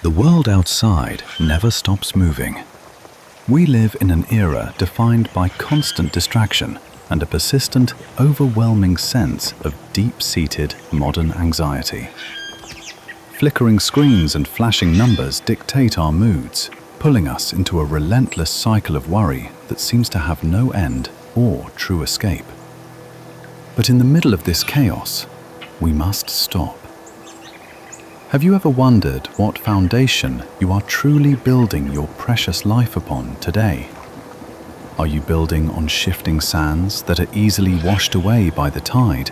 The world outside never stops moving. We live in an era defined by constant distraction and a persistent, overwhelming sense of deep-seated modern anxiety. Flickering screens and flashing numbers dictate our moods, pulling us into a relentless cycle of worry that seems to have no end or true escape. But in the middle of this chaos, we must stop. Have you ever wondered what foundation you are truly building your precious life upon today? Are you building on shifting sands that are easily washed away by the tide,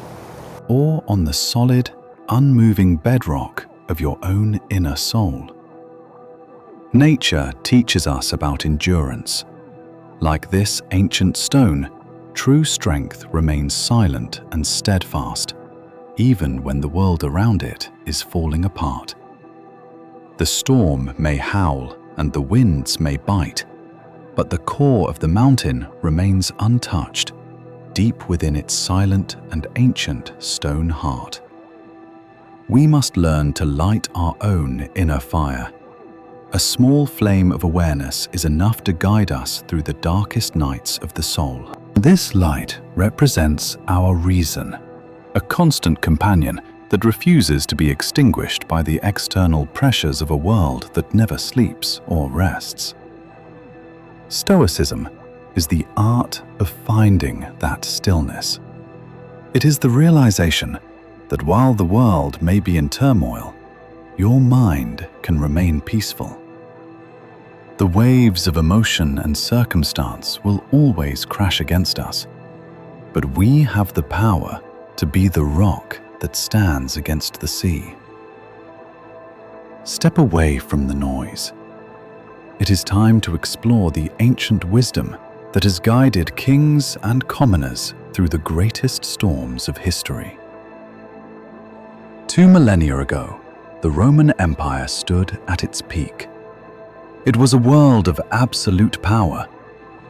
or on the solid, unmoving bedrock of your own inner soul? Nature teaches us about endurance. Like this ancient stone, true strength remains silent and steadfast, even when the world around it is falling apart. The storm may howl and the winds may bite, but the core of the mountain remains untouched, deep within its silent and ancient stone heart. We must learn to light our own inner fire. A small flame of awareness is enough to guide us through the darkest nights of the soul. This light represents our reason, a constant companion that refuses to be extinguished by the external pressures of a world that never sleeps or rests. Stoicism is the art of finding that stillness. It is the realization that while the world may be in turmoil, your mind can remain peaceful. The waves of emotion and circumstance will always crash against us, but we have the power to be the rock that stands against the sea. Step away from the noise. It is time to explore the ancient wisdom that has guided kings and commoners through the greatest storms of history. 2 millennia ago, the Roman Empire stood at its peak. It was a world of absolute power,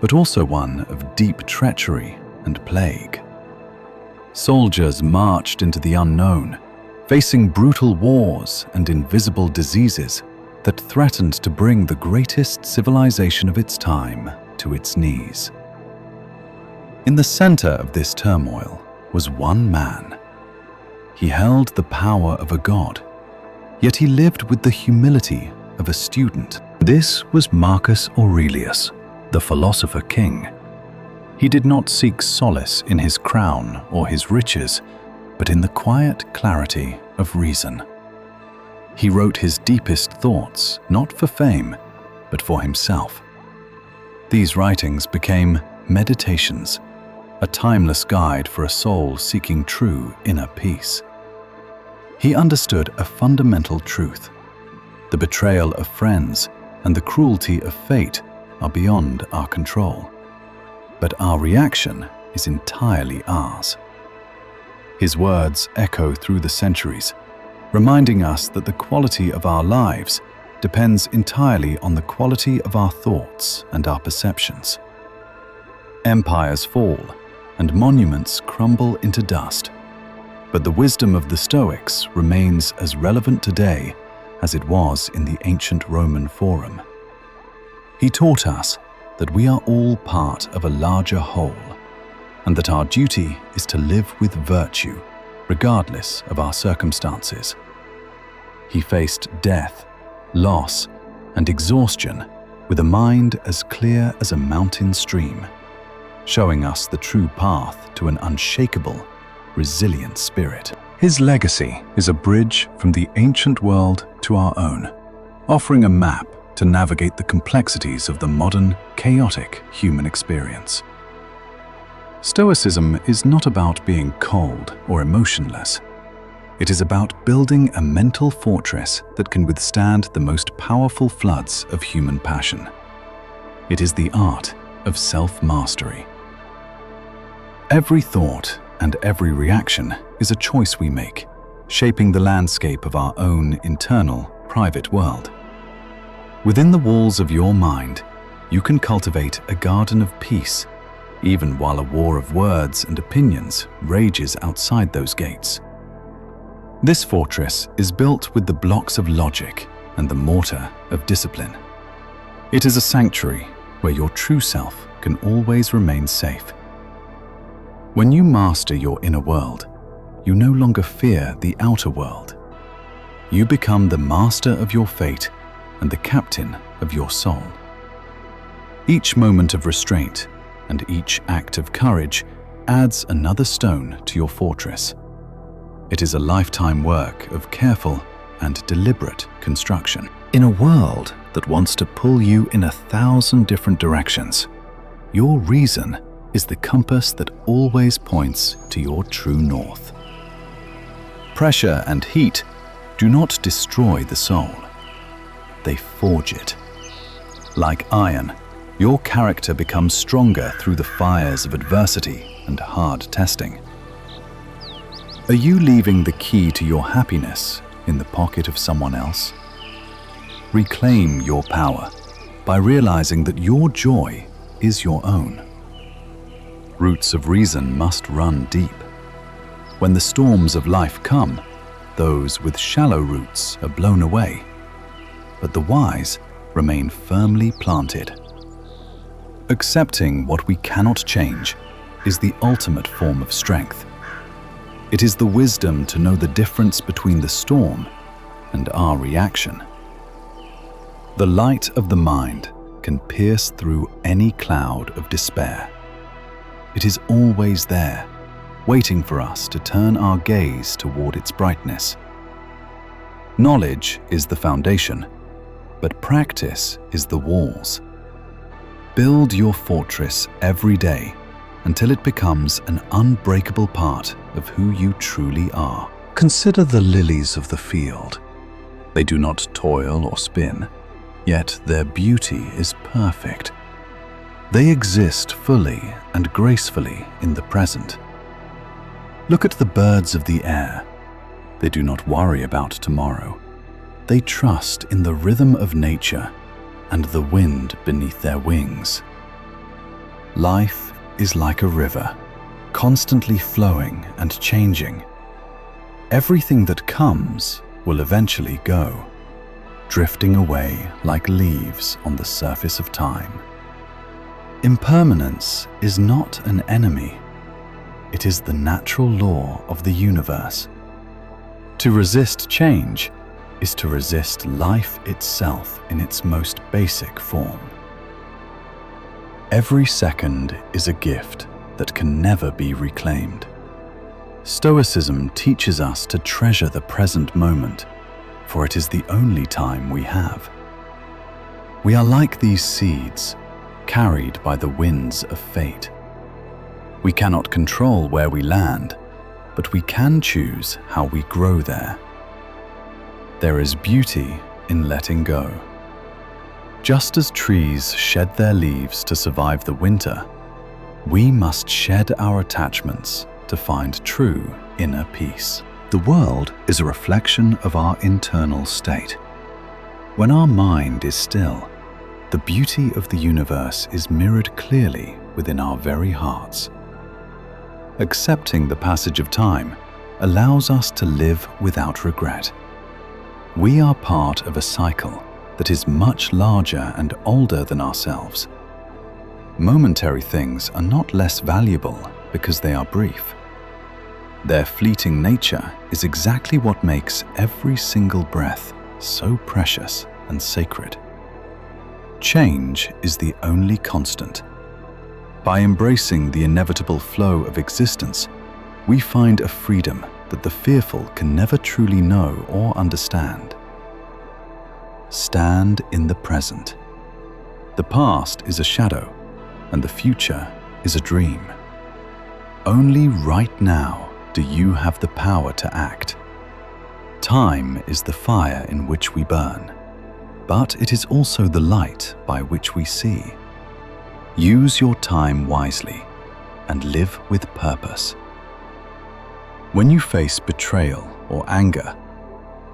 but also one of deep treachery and plague. Soldiers marched into the unknown, facing brutal wars and invisible diseases that threatened to bring the greatest civilization of its time to its knees. In the center of this turmoil was one man. He held the power of a god, yet he lived with the humility of a student. This was Marcus Aurelius, the philosopher king. He did not seek solace in his crown or his riches, but in the quiet clarity of reason. He wrote his deepest thoughts not for fame, but for himself. These writings became meditations, a timeless guide for a soul seeking true inner peace. He understood a fundamental truth. The betrayal of friends and the cruelty of fate are beyond our control, but our reaction is entirely ours. His words echo through the centuries, reminding us that the quality of our lives depends entirely on the quality of our thoughts and our perceptions. Empires fall and monuments crumble into dust, but the wisdom of the Stoics remains as relevant today as it was in the ancient Roman Forum. He taught us that we are all part of a larger whole, and that our duty is to live with virtue, regardless of our circumstances. He faced death, loss, and exhaustion with a mind as clear as a mountain stream, showing us the true path to an unshakable, resilient spirit. His legacy is a bridge from the ancient world to our own, offering a map to navigate the complexities of the modern, chaotic human experience. Stoicism is not about being cold or emotionless. It is about building a mental fortress that can withstand the most powerful floods of human passion. It is the art of self-mastery. Every thought and every reaction is a choice we make, shaping the landscape of our own internal, private world. Within the walls of your mind, you can cultivate a garden of peace, even while a war of words and opinions rages outside those gates. This fortress is built with the blocks of logic, and the mortar of discipline. It is a sanctuary where your true self can always remain safe. When you master your inner world, you no longer fear the outer world. You become the master of your fate and the captain of your soul. Each moment of restraint and each act of courage adds another stone to your fortress. It is a lifetime work of careful and deliberate construction. In a world that wants to pull you in 1,000 different directions, your reason is the compass that always points to your true north. Pressure and heat do not destroy the soul. They forge it. Like iron, your character becomes stronger through the fires of adversity and hard testing. Are you leaving the key to your happiness in the pocket of someone else? Reclaim your power by realizing that your joy is your own. Roots of reason must run deep. When the storms of life come, those with shallow roots are blown away, but the wise remain firmly planted. Accepting what we cannot change is the ultimate form of strength. It is the wisdom to know the difference between the storm and our reaction. The light of the mind can pierce through any cloud of despair. It is always there, waiting for us to turn our gaze toward its brightness. Knowledge is the foundation, but practice is the walls. Build your fortress every day until it becomes an unbreakable part of who you truly are. Consider the lilies of the field. They do not toil or spin, yet their beauty is perfect. They exist fully and gracefully in the present. Look at the birds of the air. They do not worry about tomorrow. They trust in the rhythm of nature and the wind beneath their wings. Life is like a river, constantly flowing and changing. Everything that comes will eventually go, drifting away like leaves on the surface of time. Impermanence is not an enemy. It is the natural law of the universe. To resist change is to resist life itself in its most basic form. Every second is a gift that can never be reclaimed. Stoicism teaches us to treasure the present moment, for it is the only time we have. We are like these seeds, carried by the winds of fate. We cannot control where we land, but we can choose how we grow there. There is beauty in letting go. Just as trees shed their leaves to survive the winter, we must shed our attachments to find true inner peace. The world is a reflection of our internal state. When our mind is still, the beauty of the universe is mirrored clearly within our very hearts. Accepting the passage of time allows us to live without regret. We are part of a cycle that is much larger and older than ourselves. Momentary things are not less valuable because they are brief. Their fleeting nature is exactly what makes every single breath so precious and sacred. Change is the only constant. By embracing the inevitable flow of existence, we find a freedom that the fearful can never truly know or understand. Stand in the present. The past is a shadow, and the future is a dream. Only right now do you have the power to act. Time is the fire in which we burn, but it is also the light by which we see. Use your time wisely and live with purpose. When you face betrayal or anger,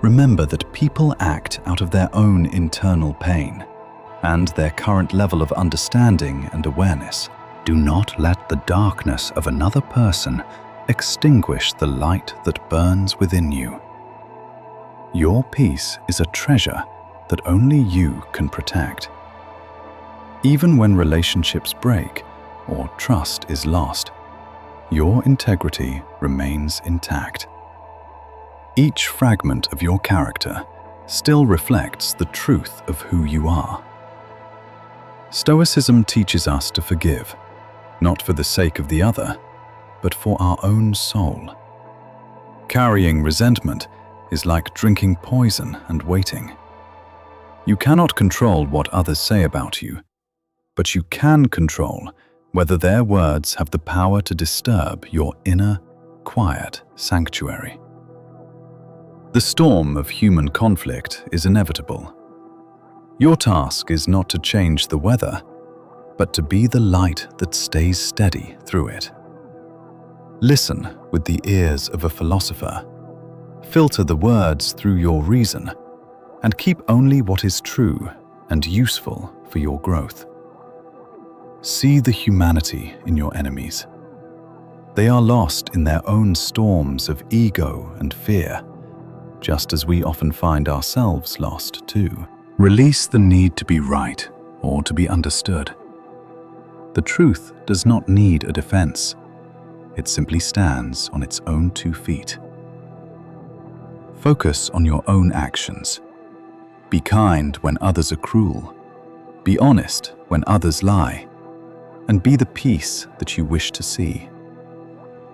remember that people act out of their own internal pain and their current level of understanding and awareness. Do not let the darkness of another person extinguish the light that burns within you. Your peace is a treasure that only you can protect. Even when relationships break or trust is lost, your integrity remains intact. Each fragment of your character still reflects the truth of who you are. Stoicism teaches us to forgive, not for the sake of the other, but for our own soul. Carrying resentment is like drinking poison and waiting. You cannot control what others say about you, but you can control whether their words have the power to disturb your inner, quiet sanctuary. The storm of human conflict is inevitable. Your task is not to change the weather, but to be the light that stays steady through it. Listen with the ears of a philosopher. Filter the words through your reason, and keep only what is true and useful for your growth. See the humanity in your enemies. They are lost in their own storms of ego and fear, just as we often find ourselves lost too. Release the need to be right or to be understood. The truth does not need a defense. It simply stands on its own 2 feet. Focus on your own actions. Be kind when others are cruel. Be honest when others lie. And be the peace that you wish to see.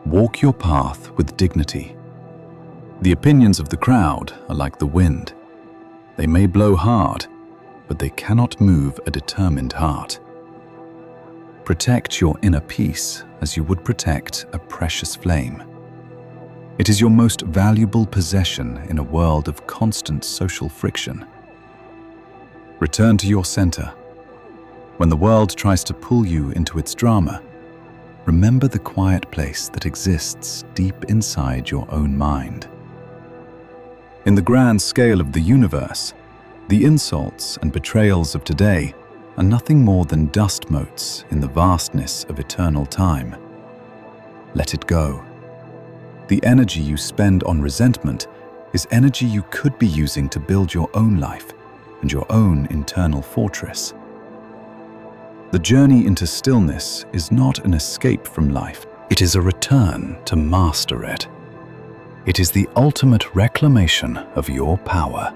Walk your path with dignity. The opinions of the crowd are like the wind. They may blow hard, but they cannot move a determined heart. Protect your inner peace as you would protect a precious flame. It is your most valuable possession in a world of constant social friction. Return to your center. When the world tries to pull you into its drama, remember the quiet place that exists deep inside your own mind. In the grand scale of the universe, the insults and betrayals of today are nothing more than dust motes in the vastness of eternal time. Let it go. The energy you spend on resentment is energy you could be using to build your own life and your own internal fortress. The journey into stillness is not an escape from life. It is a return to master it. It is the ultimate reclamation of your power.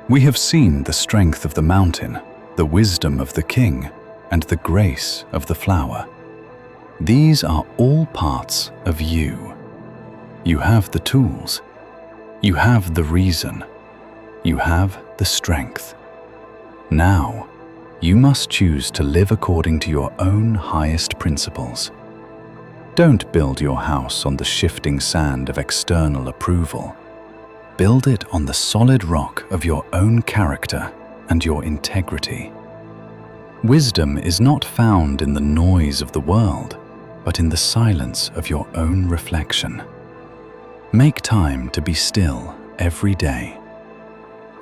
We have seen the strength of the mountain, the wisdom of the king, and the grace of the flower. These are all parts of you. You have the tools. You have the reason. You have the strength. Now, you must choose to live according to your own highest principles. Don't build your house on the shifting sand of external approval. Build it on the solid rock of your own character and your integrity. Wisdom is not found in the noise of the world, but in the silence of your own reflection. Make time to be still every day.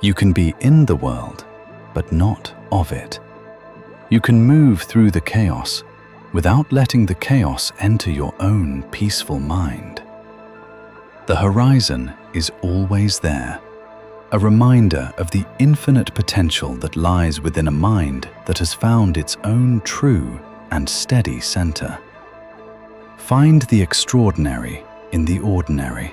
You can be in the world, but not of it. You can move through the chaos without letting the chaos enter your own peaceful mind. The horizon is always there, a reminder of the infinite potential that lies within a mind that has found its own true and steady center. Find the extraordinary in the ordinary.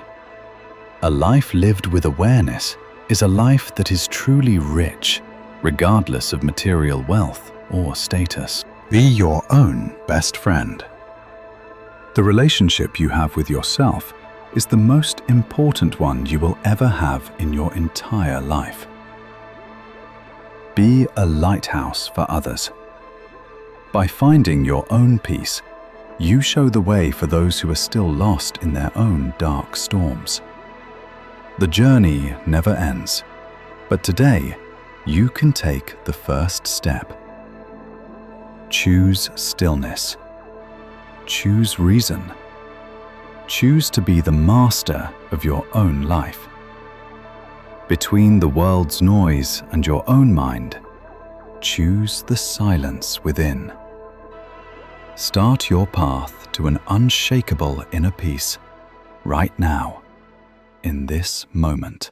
A life lived with awareness is a life that is truly rich, regardless of material wealth or status. Be your own best friend. The relationship you have with yourself is the most important one you will ever have in your entire life. Be a lighthouse for others. By finding your own peace, you show the way for those who are still lost in their own dark storms. The journey never ends, but today you can take the first step. Choose stillness. Choose reason. Choose to be the master of your own life. Between the world's noise and your own mind, choose the silence within. Start your path to an unshakable inner peace right now, in this moment.